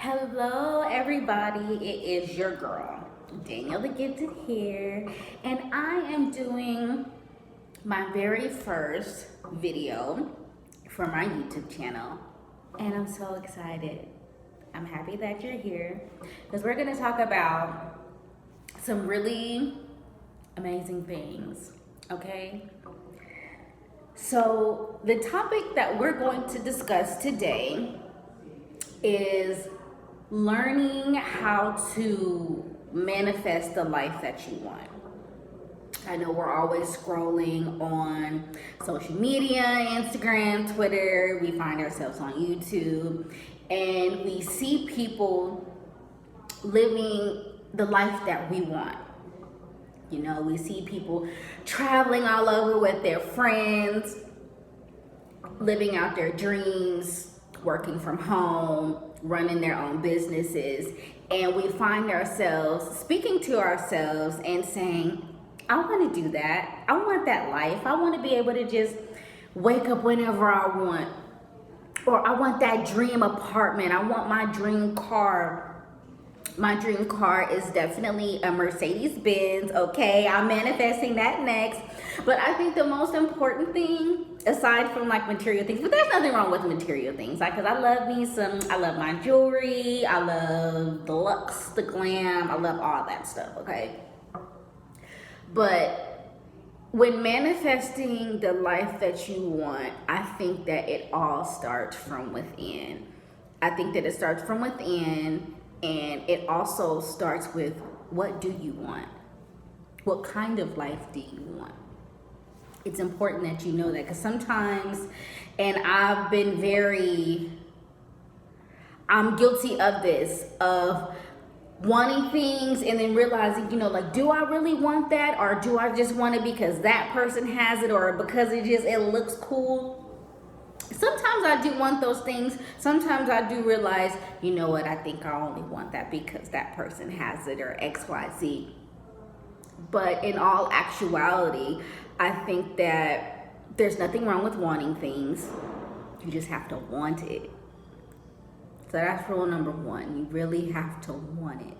Hello, everybody. It is your girl, Danielle the Gifted here, and I am doing my very first video for my YouTube channel, and I'm so excited. I'm happy that you're here because we're going to talk about some really amazing things, okay? So, the topic that we're going to discuss today is learning how to manifest the life that you want. I know we're always scrolling on social media, Instagram, Twitter, we find ourselves on YouTube, and we see people living the life that we want. You know, we see people traveling all over with their friends, living out their dreams, working from home, running their own businesses, and we find ourselves speaking to ourselves and saying, I want to do that. I want that life. I want to be able to just wake up whenever I want. Or I want that dream apartment. I want my dream car. My dream car is definitely a Mercedes-Benz, okay? I'm manifesting that next. But I think the most important thing, aside from like material things, but there's nothing wrong with material things, like, cause I love my jewelry, I love the looks, the glam, I love all that stuff, okay? But when manifesting the life that you want, I think that it all starts from within. I think that it starts from within. And it also starts with, what do you want? What kind of life do you want? It's important that you know that, because sometimes, and I'm guilty of this, of wanting things and then realizing, like, do I really want that? Or do I just want it because that person has it, or because it looks cool? Sometimes I do want those things. Sometimes I do realize, you know what, I think I only want that because that person has it, or XYZ. But in all actuality, I think that there's nothing wrong with wanting things. You just have to want it. So that's rule number one. You really have to want it.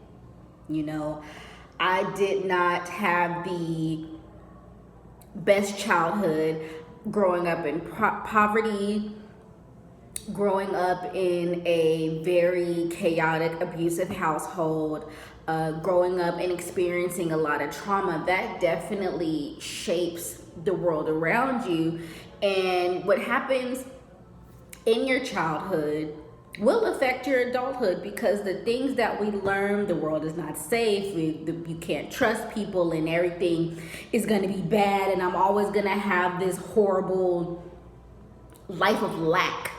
I did not have the best childhood. Growing up in poverty, growing up in a very chaotic, abusive household, growing up and experiencing a lot of trauma, that definitely shapes the world around you. And what happens in your childhood will affect your adulthood, because the things that we learn, the world is not safe, you can't trust people, and everything is going to be bad, and I'm always going to have this horrible life of lack.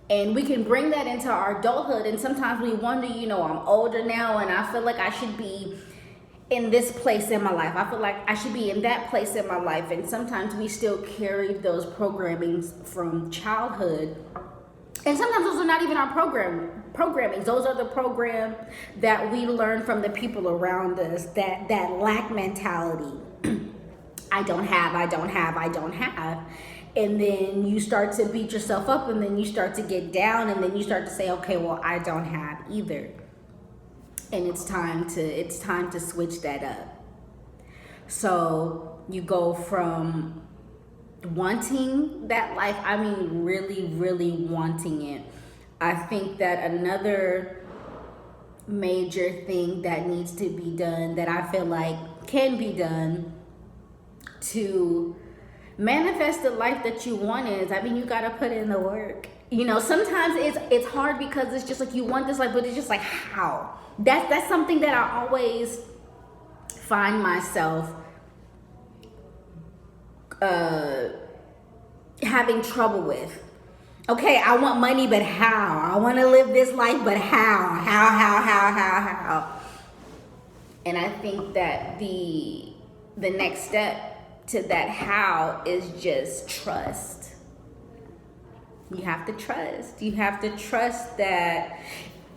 And we can bring that into our adulthood, and sometimes we wonder, I'm older now and I feel like I should be in this place in my life. I feel like I should be in that place in my life. And sometimes we still carry those programmings from childhood. And sometimes those are not even our programmings. Those are the program that we learn from the people around us, that lack mentality. I don't have. And then you start to beat yourself up, and then you start to get down, and then you start to say, okay, well, I don't have either. And it's time to switch that up. So you go from wanting that life, really, really wanting it. I think that another major thing that needs to be done, that I feel like can be done to manifest the life that you want, is, you gotta put in the work. Sometimes it's hard, because it's just like you want this life, but it's just like, how? That's something that I always find myself having trouble with. Okay, I want money, but how? I want to live this life, but how? How? And I think that the next step to that how is just trust. You have to trust. You have to trust that.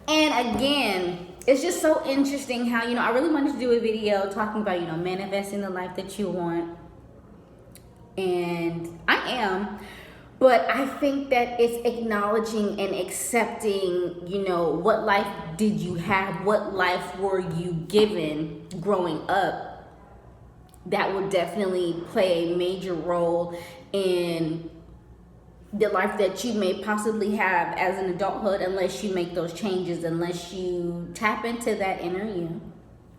And again, it's just so interesting how, I really wanted to do a video talking about, manifesting the life that you want. And I am. But I think that it's acknowledging and accepting, you know, what life did you have? What life were you given growing up? That will definitely play a major role in the life that you may possibly have as an adulthood, unless you make those changes, unless you tap into that inner you,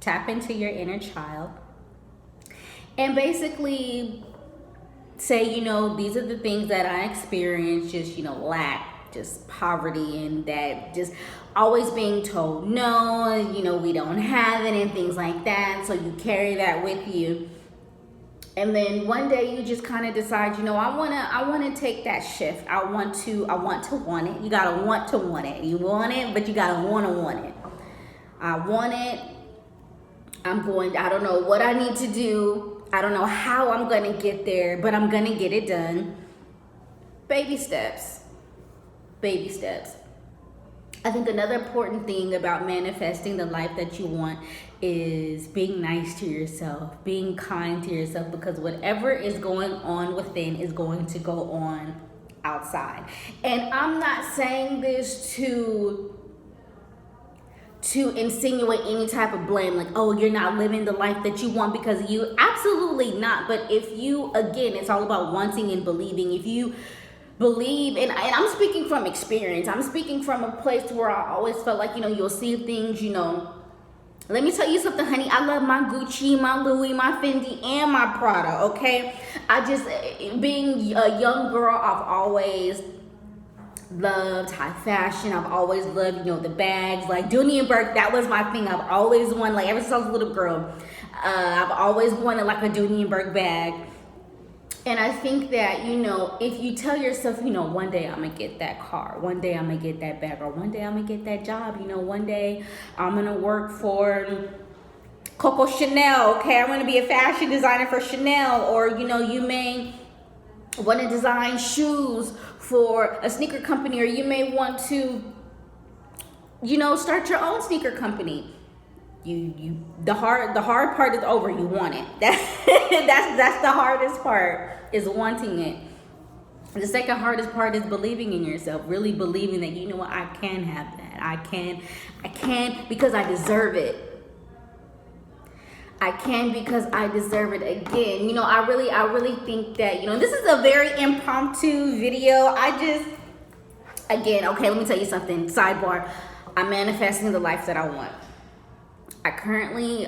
tap into your inner child, and basically say, you know, these are the things that I experienced, just, you know, lack, just poverty, and that just always being told no, you know, we don't have it and things like that. So you carry that with you. And then one day you just kind of decide, you know, I wanna take that shift. I want to want it. You gotta want to want it. You want it, but you gotta want it. I want it. I don't know what I need to do. I don't know how I'm gonna get there, but I'm gonna get it done. Baby steps. Baby steps. I think another important thing about manifesting the life that you want is being nice to yourself, being kind to yourself, because whatever is going on within is going to go on outside. And I'm not saying this to insinuate any type of blame, like, oh, you're not living the life that you want because of you. Absolutely not. But if you, again, it's all about wanting and believing. If you believe, and I'm speaking from experience, I'm speaking from a place where I always felt like, you know, you'll see things, you know, let me tell you something, honey, I love my Gucci, my Louis, my Fendi, and my Prada, okay? I just, being a young girl, I've always loved high fashion. I've always loved, you know, the bags, like Dooney and Burke, that was my thing. I've always wanted, like, ever since I was a little girl, I've always wanted like a Dooney and Burke bag. And I think that, you know, if you tell yourself, you know, one day I'm gonna get that car, one day I'm gonna get that bag, or one day I'm gonna get that job, you know, one day I'm gonna work for Coco Chanel, okay, I'm gonna be a fashion designer for Chanel, or, you know, you may want to design shoes for a sneaker company, or you may want to, you know, start your own sneaker company. The hard part is over. You want it. That's the hardest part, is wanting it. The second hardest part is believing in yourself, really believing that, you know what, I can have that. I can because I deserve it. I can because I deserve it. Again, you know, I really think that, you know, this is a very impromptu video. Again, okay, let me tell you something. Sidebar. I'm manifesting the life that I want. I currently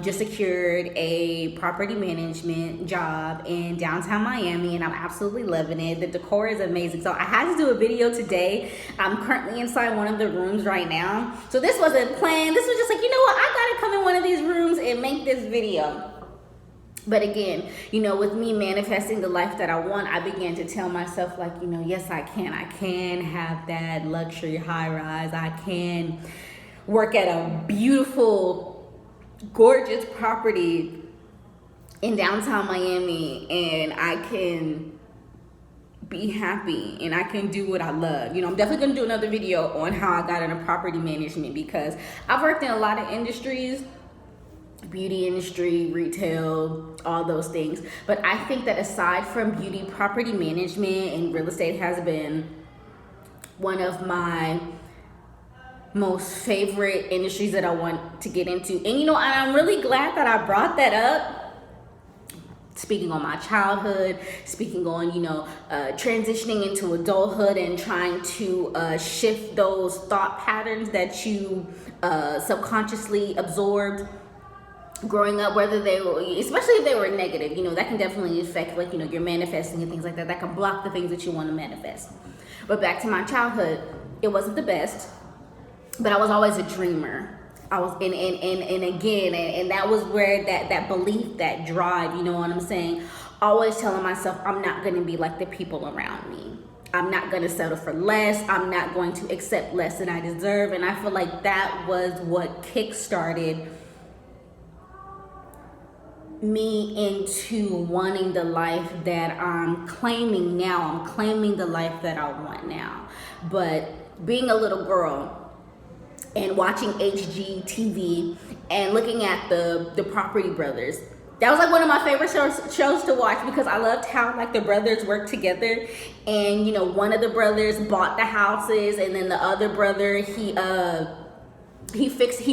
just secured a property management job in downtown Miami, and I'm absolutely loving it. The decor is amazing. So I had to do a video today. I'm currently inside one of the rooms right now. So this wasn't planned. This was just like, you know what? I gotta come in one of these rooms and make this video. But again, you know, with me manifesting the life that I want, I began to tell myself, like, you know, yes, I can have that luxury high rise. I can work at a beautiful, gorgeous property in downtown Miami, and I can be happy and I can do what I love. You know, I'm definitely gonna do another video on how I got into property management, because I've worked in a lot of industries, beauty industry, retail, all those things. But I think that aside from beauty, property management and real estate has been one of my most favorite industries that I want to get into. And, you know, and I'm really glad that I brought that up, speaking on my childhood, speaking on, you know, transitioning into adulthood and trying to shift those thought patterns that you subconsciously absorbed growing up, whether they were, especially if they were negative, you know, that can definitely affect, like, you know, your manifesting and things like that. That can block the things that you want to manifest. But back to my childhood, it wasn't the best, but I was always a dreamer. I was, and that was where that belief, that drive, you know what I'm saying? Always telling myself, I'm not going to be like the people around me. I'm not going to settle for less. I'm not going to accept less than I deserve. And I feel like that was what kickstarted me into wanting the life that I'm claiming now. I'm claiming the life that I want now. But being a little girl and watching HGTV and looking at the Property Brothers, That was like one of my favorite shows to watch, because I loved how like the brothers worked together, and you know, one of the brothers bought the houses, and then the other brother, he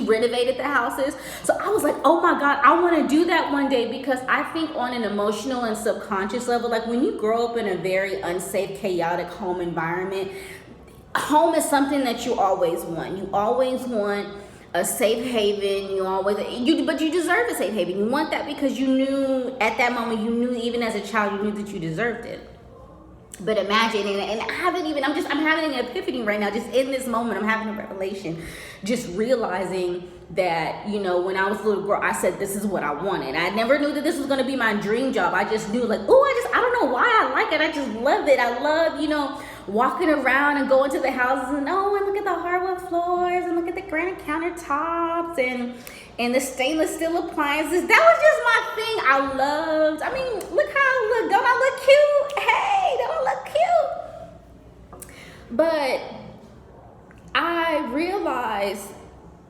renovated the houses. So I was like, oh my God, I want to do that one day, because I think on an emotional and subconscious level, like when you grow up in a very unsafe, chaotic home environment, home is something that you always want. You always want a safe haven. But you deserve a safe haven. You want that because you knew at that moment, you knew even as a child, you knew that you deserved it. But imagine, and I'm having an epiphany right now, just in this moment, I'm having a revelation, just realizing that, you know, when I was a little girl, I said, this is what I wanted. I never knew that this was going to be my dream job. I just knew like, I don't know why I like it. I just love it. I love, you know, walking around and going to the houses and look at the hardwood floors and look at the granite countertops and the stainless steel appliances. That was just my thing. I mean, look how I look. Don't I look cute? Hey, don't I look cute? But I realized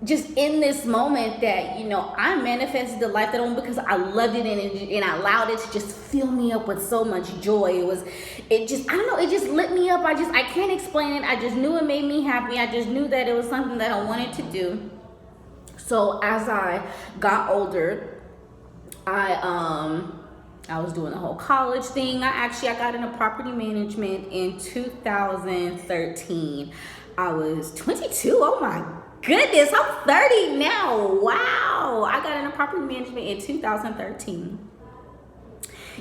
just in this moment that, you know, I manifested the life that I want because I loved it, and I allowed it to just fill me up with so much joy. It just lit me up. I can't explain it. I just knew it made me happy. I just knew that it was something that I wanted to do. So as I got older, I was doing the whole college thing. I got into property management in 2013. I was 22. Oh my goodness, I'm 30 now. Wow. I got into property management in 2013.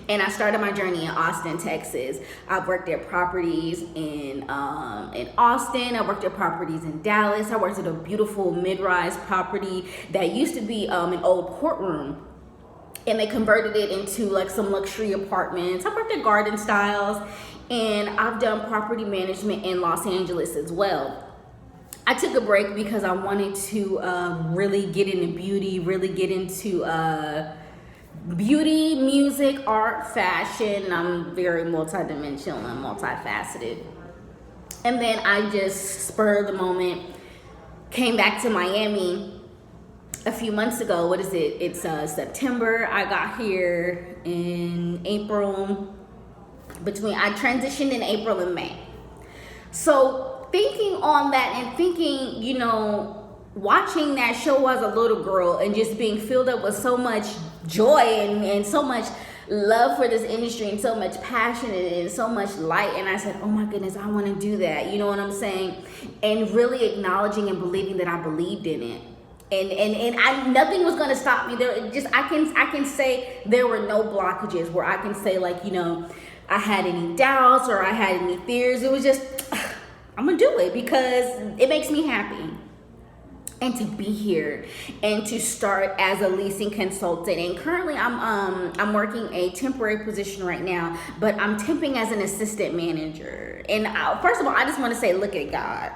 And I started my journey in Austin, Texas. I've worked at properties in Austin. I worked at properties in Dallas. I worked at a beautiful mid-rise property that used to be an old courtroom, and they converted it into like some luxury apartments. I worked at garden styles, and I've done property management in Los Angeles as well. I took a break because I wanted to really get into beauty, really get into beauty, music, art, fashion. I'm very multidimensional and multifaceted. And then I just, spur of the moment, came back to Miami a few months ago. What is it? It's September. I got here in April. I transitioned in April and May. So thinking on that and thinking, you know, watching that show as a little girl and just being filled up with so much joy and so much love for this industry and so much passion and so much light, and I said, oh my goodness, I want to do that. You know what I'm saying? And really acknowledging and believing that I believed in it. And nothing was going to stop me. I can say there were no blockages where I can say, like, you know, I had any doubts or I had any fears. It was just, I'm going to do it because it makes me happy. And to be here and to start as a leasing consultant. And currently I'm working a temporary position right now, but I'm temping as an assistant manager. And first of all, I just want to say, look at God.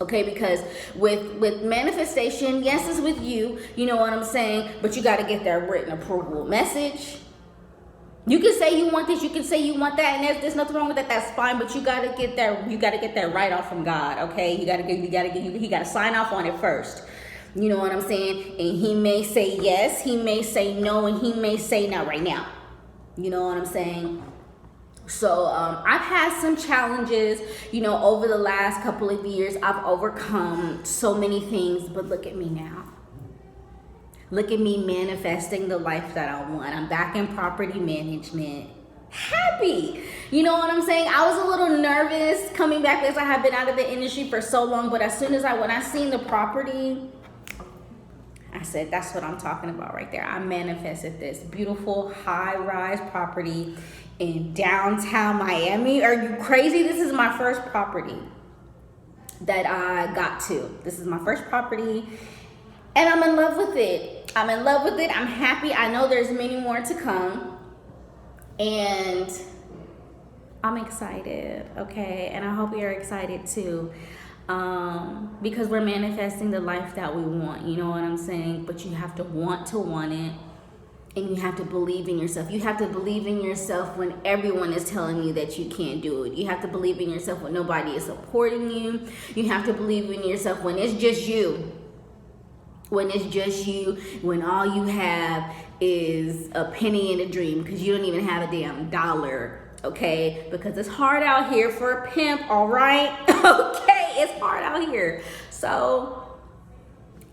Okay, because with manifestation, yes, it's with you, you know what I'm saying, but you got to get that written approval message. You can say you want this, you can say you want that, and there's nothing wrong with that. That's fine, but you gotta get that right off from God. Okay, he gotta sign off on it first. You know what I'm saying? And he may say yes, he may say no, and he may say not right now. You know what I'm saying? So I've had some challenges, you know, over the last couple of years. I've overcome so many things, but look at me now. Look at me manifesting the life that I want. I'm back in property management. Happy. You know what I'm saying? I was a little nervous coming back because I have been out of the industry for so long. But as soon as when I seen the property, I said, that's what I'm talking about right there. I manifested this beautiful high-rise property in downtown Miami. Are you crazy? This is my first property that I got to. This is my first property. And I'm in love with it. I'm happy. I know there's many more to come. And I'm excited, okay? And I hope you're excited too. Because we're manifesting the life that we want. You know what I'm saying? But you have to want it. And you have to believe in yourself. You have to believe in yourself when everyone is telling you that you can't do it. You have to believe in yourself when nobody is supporting you. You have to believe in yourself when it's just you. when it's just you, when all you have is a penny and a dream, because you don't even have a damn dollar, okay? Because it's hard out here for a pimp, all right? Okay, it's hard out here. So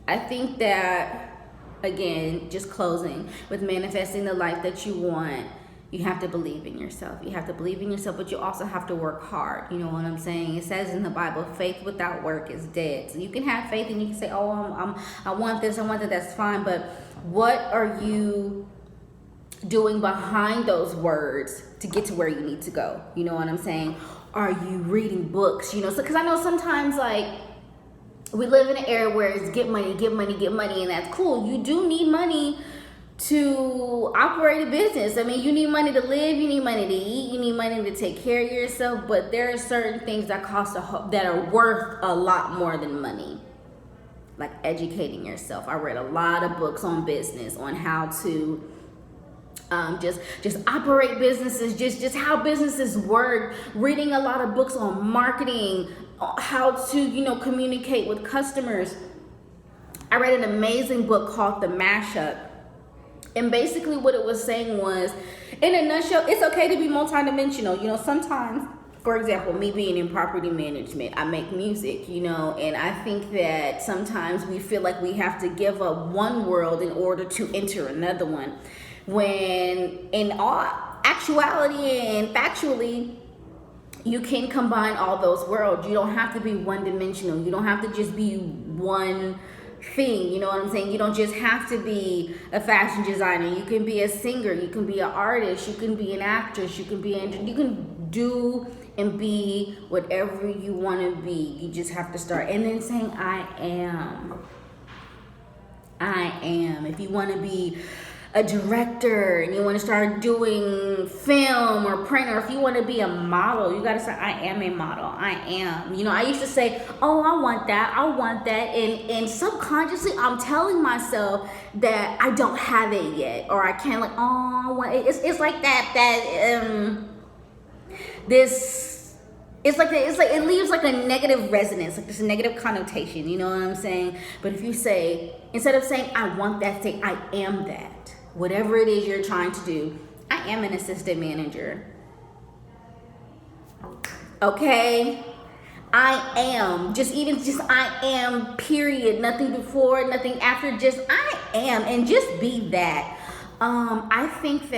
I think that, again, just closing with manifesting the life that you want, you have to believe in yourself. You have to believe in yourself, but you also have to work hard. You know what I'm saying? It says in the Bible, faith without work is dead. So you can have faith and you can say, oh, I want this, I want that, that's fine. But what are you doing behind those words to get to where you need to go? You know what I'm saying? Are you reading books? You know, so because I know sometimes, like, we live in an era where it's get money, get money, get money, and that's cool. You do need money to operate a business. I mean, you need money to live, you need money to eat, you need money to take care of yourself, but there are certain things that that are worth a lot more than money. Like educating yourself. I read a lot of books on business, on how to just operate businesses, just how businesses work, reading a lot of books on marketing, how to, you know, communicate with customers. I read an amazing book called The Mashup. And basically what it was saying was, in a nutshell, it's okay to be multidimensional. You know, sometimes, for example, me being in property management, I make music, you know, and I think that sometimes we feel like we have to give up one world in order to enter another one. When in all actuality and factually, you can combine all those worlds. You don't have to be one dimensional. You don't have to just be one thing, you know what I'm saying? You don't just have to be a fashion designer. You can be a singer, you can be an artist, you can be an actress, you can do and be whatever you want to be. You just have to start, and then saying I am. If you want to be a director and you want to start doing film or print, or if you want to be a model, you got to say I am a model. I am. You know, I used to say, oh, I want that, and subconsciously I'm telling myself that I don't have it yet, or I can't, like, oh, it's like it's like it leaves like a negative resonance, like this negative connotation, you know what I'm saying? But if you say, instead of saying I want that, say I am that. Whatever it is you're trying to do, I am an assistant manager. Okay? I am. Just I am, period. Nothing before, nothing after. Just I am. And just be that. I think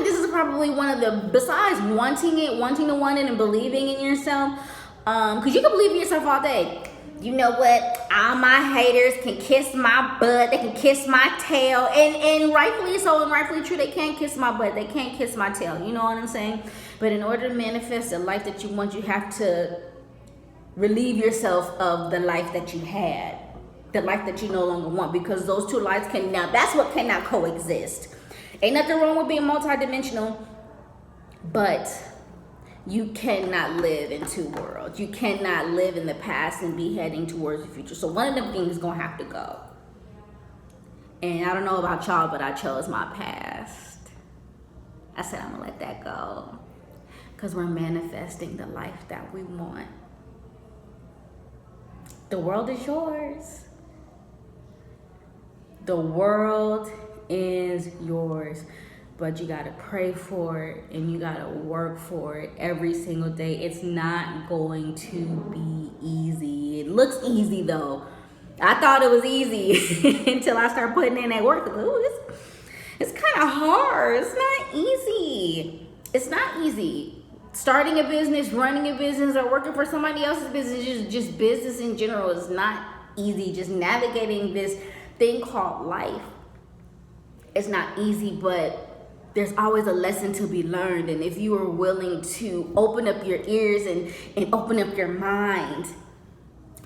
this is probably one of the, besides wanting to want it and believing in yourself, because you can believe in yourself all day. You know what? All my haters can kiss my butt. They can kiss my tail. And rightfully so and rightfully true, they can't kiss my butt. They can't kiss my tail. You know what I'm saying? But in order to manifest the life that you want, you have to relieve yourself of the life that you had. The life that you no longer want. Because those two lives that's what cannot coexist. Ain't nothing wrong with being multidimensional. But you cannot live in two worlds. You cannot live in the past and be heading towards the future. So one of them things is going to have to go. And I don't know about y'all, but I chose my past. I said I'm going to let that go. Because we're manifesting the life that we want. The world is yours. The world is yours. But you got to pray for it and you got to work for it every single day. It's not going to be easy. It looks easy though. I thought it was easy until I started putting in that work. Ooh, it's kind of hard. It's not easy. It's not easy. Starting a business, running a business, or working for somebody else's business, just business in general is not easy. Just navigating this thing called life. It's not easy, but there's always a lesson to be learned. And if you are willing to open up your ears and open up your mind,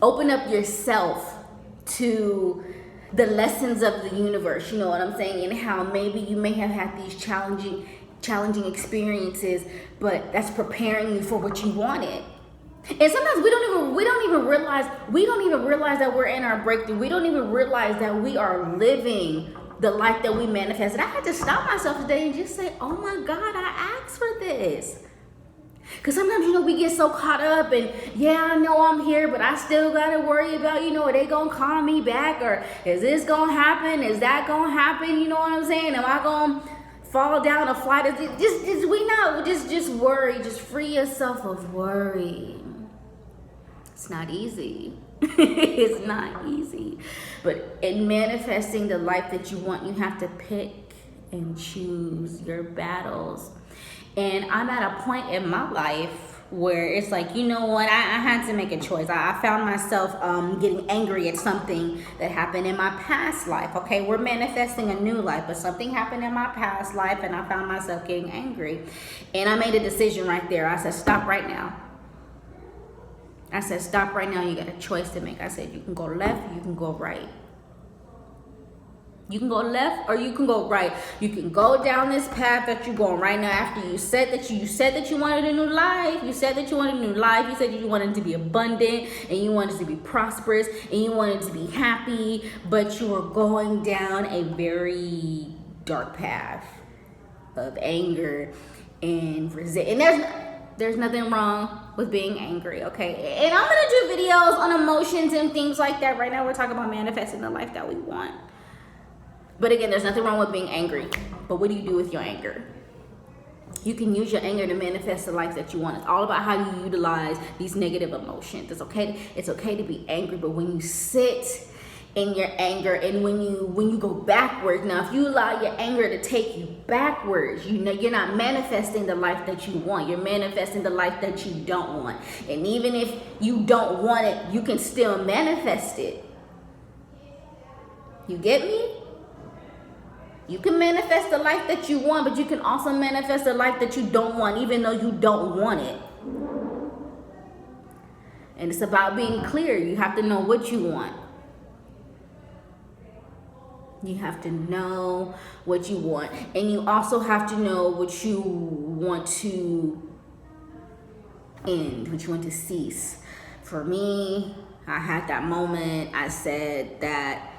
open up yourself to the lessons of the universe, you know what I'm saying? And how maybe you may have had these challenging experiences, but that's preparing you for what you wanted. And sometimes we don't even realize that we're in our breakthrough. We don't even realize that we are living the life that we manifested. I had to stop myself today and just say, oh my God, I asked for this. Because sometimes, we get so caught up and, yeah, I know I'm here, but I still got to worry about, are they going to call me back? Or is this going to happen? Is that going to happen? You know what I'm saying? Am I going to fall down a flight? Just worry. Just free yourself of worry. It's not easy. It's not easy. But in manifesting the life that you want, you have to pick and choose your battles. And I'm at a point in my life where it's like, you know what, I had to make a choice. I found myself getting angry at something that happened in my past life. Okay, we're manifesting a new life, but something happened in my past life and I found myself getting angry. And I made a decision right there. I said, stop right now. I said, stop right now. You got a choice to make. I said, you can go left, you can go right. You can go left or you can go right. You can go down this path that you're going right now. After you said that you wanted a new life. You said that you wanted a new life. You said that you wanted to be abundant and you wanted to be prosperous and you wanted to be happy, but you were going down a very dark path of anger and resentment. And there's nothing wrong with being angry, okay? And I'm gonna do videos on emotions and things like that. Right now we're talking about manifesting the life that we want. But again, there's nothing wrong with being angry. But what do you do with your anger? You can use your anger to manifest the life that you want. It's all about how you utilize these negative emotions. It's okay to be angry, but when you sit in your anger and when you go backwards, now if you allow your anger to take you backwards, you're not manifesting the life that you want. You're manifesting the life that you don't want. And even if you don't want it, you can still manifest it. You get me? You can manifest the life that you want, but you can also manifest the life that you don't want, even though you don't want it. And it's about being clear. You have to know what you want. You have to know what you want. And you also have to know what you want to end, what you want to cease. For me, I had that moment. I said that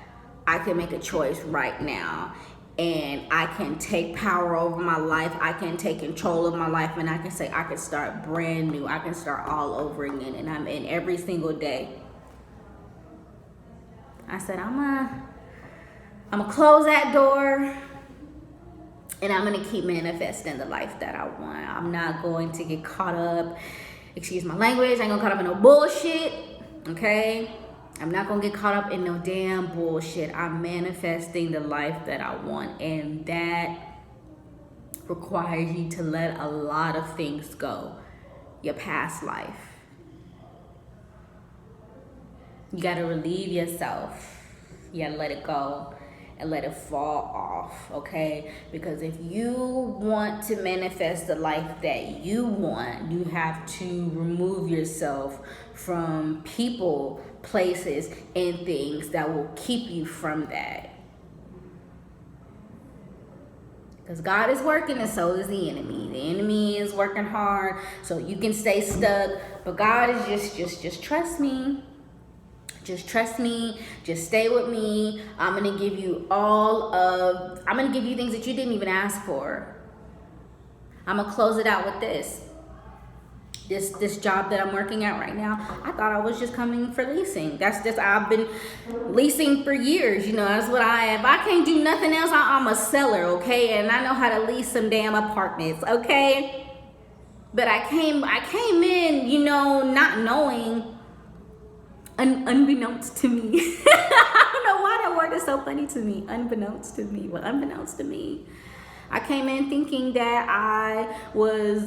I can make a choice right now. And I can take power over my life. I can take control of my life. And I can say I can start brand new. I can start all over again. And I'm in every single day. I said, I'm gonna close that door. And I'm going to keep manifesting the life that I want. I'm not going to get caught up. Excuse my language. I ain't going to get caught up in no bullshit. Okay? I'm not going to get caught up in no damn bullshit. I'm manifesting the life that I want. And that requires you to let a lot of things go. Your past life. You got to relieve yourself. You got to let it go and let it fall off, okay? Because if you want to manifest the life that you want, you have to remove yourself from people, places, and things that will keep you from that. Because God is working and so is the enemy. The enemy is working hard so you can stay stuck. But God is just trust me. Just trust me. Just stay with me. I'm going to give you I'm going to give you things that you didn't even ask for. I'm going to close it out with this. This job that I'm working at right now, I thought I was just coming for leasing. I've been leasing for years. You know, that's what if I can't do nothing else, I'm a seller, okay? And I know how to lease some damn apartments, okay? But I came in, you know, not knowing, unbeknownst to me. I don't know why that word is so funny to me. Unbeknownst to me. Well, unbeknownst to me, I came in thinking that I was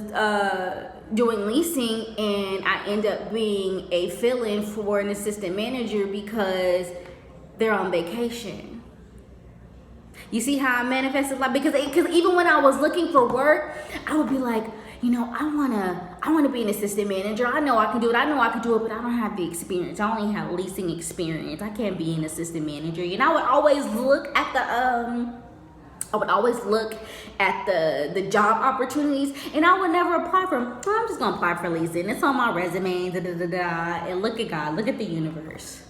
doing leasing, and I end up being a fill-in for an assistant manager because they're on vacation. You see how I manifested life? Because even when I was looking for work, I would be like, you know, I wanna be an assistant manager. I know I can do it. But I don't have the experience. I only have leasing experience. I can't be an assistant manager. You know, I would always look at the job opportunities, and I would never apply for them. Well, I'm just gonna apply for leasing. It's on my resume. And look at God. Look at the universe.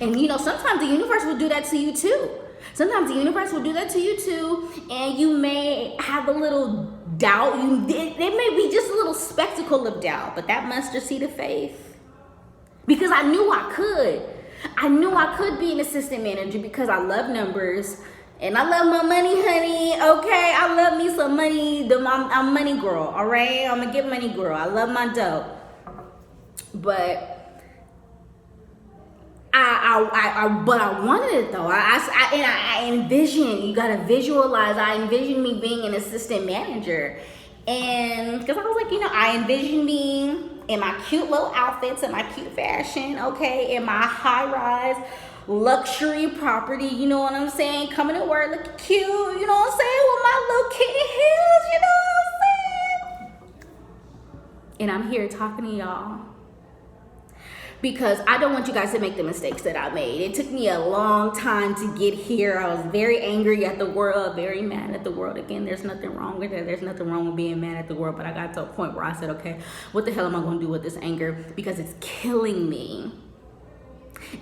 And you know, sometimes the universe will do that to you too. And you may have a little doubt, there may be just a little spectacle of doubt, but that mustard seed of faith. Because I knew I could. I knew I could be an assistant manager because I love numbers. And I love my money, honey, okay? I love me some money. I'm a money girl, all right? I'm a get money girl. I love my dough. But I wanted it though. I envisioned, you gotta visualize, I envisioned me being an assistant manager. And because I was like, I envisioned me in my cute little outfits and my cute fashion, okay? In my high-rise luxury property, you know what I'm saying? Coming to work looking cute, you know what I'm saying? With my little kitten heels, you know what I'm saying? And I'm here talking to y'all because I don't want you guys to make the mistakes that I made. It took me a long time to get here. I was very angry at the world, very mad at the world. Again, there's nothing wrong with it. There's nothing wrong with being mad at the world, but I got to a point where I said, okay, what the hell am I going to do with this anger? Because it's killing me.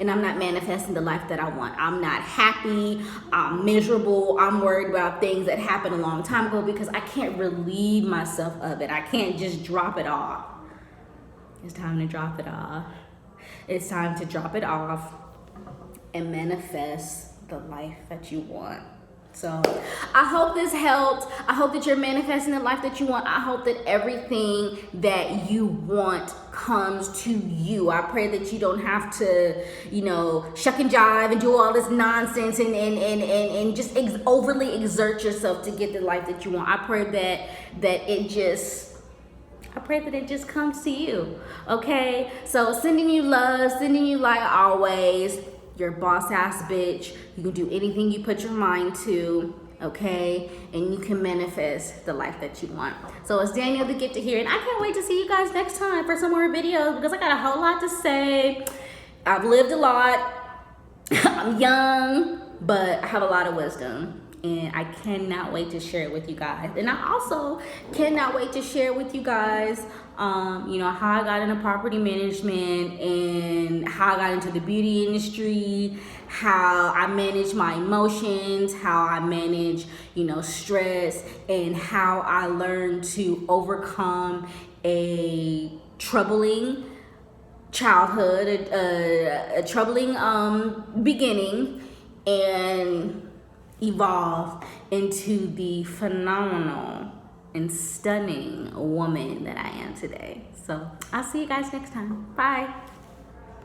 And I'm not manifesting the life that I want. I'm not happy. I'm miserable. I'm worried about things that happened a long time ago because I can't relieve myself of it. I can't just drop it off. It's time to drop it off. It's time to drop it off and manifest the life that you want. So I hope this helped. I hope that you're manifesting the life that you want. I hope that everything that you want comes to you. I pray that you don't have to, shuck and jive and do all this nonsense and just overly exert yourself to get the life that you want. I pray that it just comes to you. Okay? So sending you love, sending you light always. You're a boss ass bitch. You can do anything you put your mind to, okay? And you can manifest the life that you want. So it's Danielle the Gifted here, and I can't wait to see you guys next time for some more videos because I got a whole lot to say. I've lived a lot. I'm young, but I have a lot of wisdom. And I cannot wait to share it with you guys. And I also cannot wait to share with you guys, how I got into property management and how I got into the beauty industry, how I manage my emotions, how I manage, stress, and how I learned to overcome a troubling childhood, a troubling beginning, and evolve into the phenomenal and stunning woman that I am today. So I'll see you guys next time. Bye.